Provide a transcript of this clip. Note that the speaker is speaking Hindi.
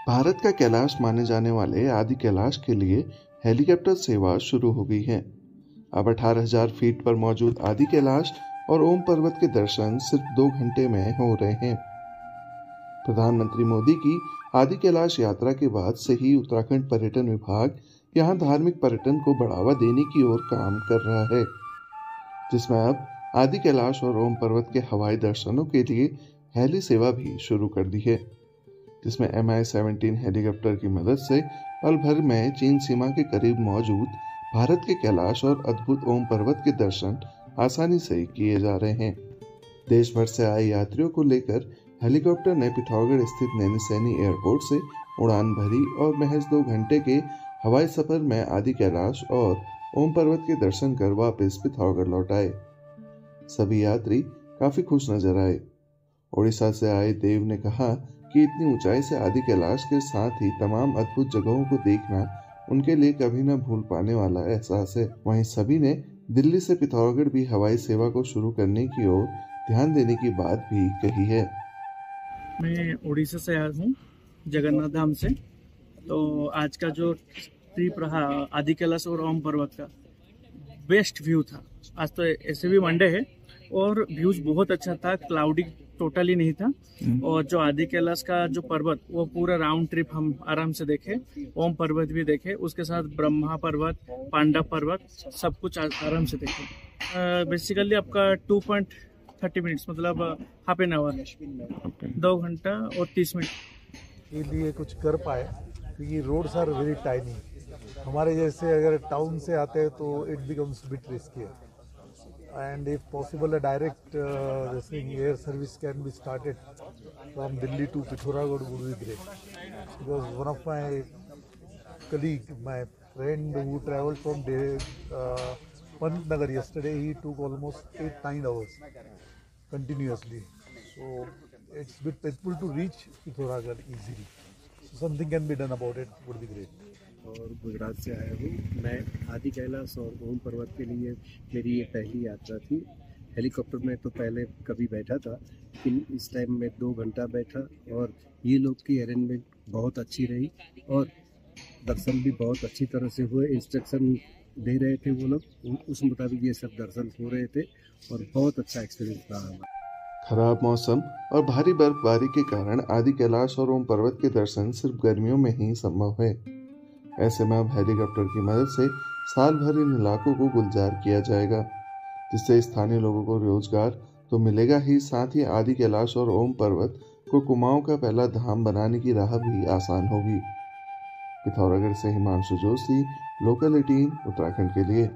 भारत का कैलाश माने जाने वाले आदि कैलाश के लिए हेलीकॉप्टर सेवा शुरू हो गई है। अब 18,000 फीट पर मौजूद आदि कैलाश और ओम पर्वत के दर्शन सिर्फ 2 घंटे में हो रहे हैं। प्रधानमंत्री मोदी की आदि कैलाश यात्रा के बाद से ही उत्तराखंड पर्यटन विभाग यहां धार्मिक पर्यटन को बढ़ावा देने की ओर काम कर रहा है, जिसमें अब आदि कैलाश और ओम पर्वत के हवाई दर्शनों के लिए हेली सेवा भी शुरू कर दी है, जिसमें Mi-17 हेलीकॉप्टर की मदद से पल भर में चीन सीमा के करीब मौजूद भारत के कैलाश और अद्भुत ओम पर्वत के दर्शन आसानी से किए जा रहे हैं। देश भर से आए यात्रियों को लेकर हेलीकॉप्टर ने पिथौरागढ़ स्थित नैनीसैनी एयरपोर्ट से उड़ान भरी और महज 2 घंटे के हवाई सफर में आदि कैलाश और ओम पर्वत के दर्शन कर वापस पिथौरागढ़ लौट आए। सभी यात्री काफी खुश नजर आए। ओडिशा से आए देव ने कहा कि इतनी ऊंचाई से आदि कैलाश के साथ ही तमाम अद्भुत जगहों को देखना उनके लिए कभी न भूल पाने वाला एहसास है। वहीं सभी ने दिल्ली से पिथौरागढ़ भी हवाई सेवा को शुरू करने की ओर ध्यान देने की बात भी कही है। मैं उड़ीसा से आया हूँ, जगन्नाथ धाम से। तो आज का जो ट्रिप रहा आदि कैलाश और ओम पर्वत का, बेस्ट व्यू था। आज तो ऐसे भी मंडे है और व्यूज बहुत अच्छा था, क्लाउडी टोटली नहीं था। और जो आदि कैलाश का जो पर्वत वो पूरा राउंड ट्रिप हम आराम से देखे, ओम पर्वत भी देखे, उसके साथ ब्रह्मा पर्वत, पांडव पर्वत, सब कुछ आराम से देखे। बेसिकली आपका 2.30 मिनट्स मतलब हाफ एन आवर, 2 घंटा और 30 मिनट के लिए कुछ कर पाए, क्योंकि रोड्स आर वेरी टाइनी। हमारे जैसे अगर टाउन से आते हैं तो it becomes bit risky, and if possible a direct air service can be started from Delhi to Pithoragarh would be great, because one of my colleague, my friend who traveled from Pantnagar yesterday, he took almost 8-9 hours continuously, so it's a bit painful to reach Pithoragarh easily, so something can be done about it, would be great। और गुजरात से आया हूँ मैं। आदि कैलाश और ओम पर्वत के लिए मेरी ये पहली यात्रा थी। हेलीकॉप्टर में तो पहले कभी बैठा था, लेकिन इस टाइम में 2 घंटा बैठा और ये लोग की अरेंजमेंट बहुत अच्छी रही और दर्शन भी बहुत अच्छी तरह से हुए। इंस्ट्रक्शन दे रहे थे वो लोग, उस मुताबिक ये सब दर्शन हो रहे थे और बहुत अच्छा एक्सपीरियंस रहा हमारा। खराब मौसम और भारी बर्फबारी के कारण आदि कैलाश और ओम पर्वत के दर्शन सिर्फ गर्मियों में ही संभव है। ऐसे में अब हेलीकॉप्टर की मदद से साल भर इन इलाकों को गुलजार किया जाएगा, जिससे स्थानीय लोगों को रोजगार तो मिलेगा ही, साथ ही आदि कैलाश और ओम पर्वत को कुमाऊं का पहला धाम बनाने की राह भी आसान होगी। पिथौरागढ़ से हिमांशु जोशी, लोकल 18 उत्तराखंड के लिए।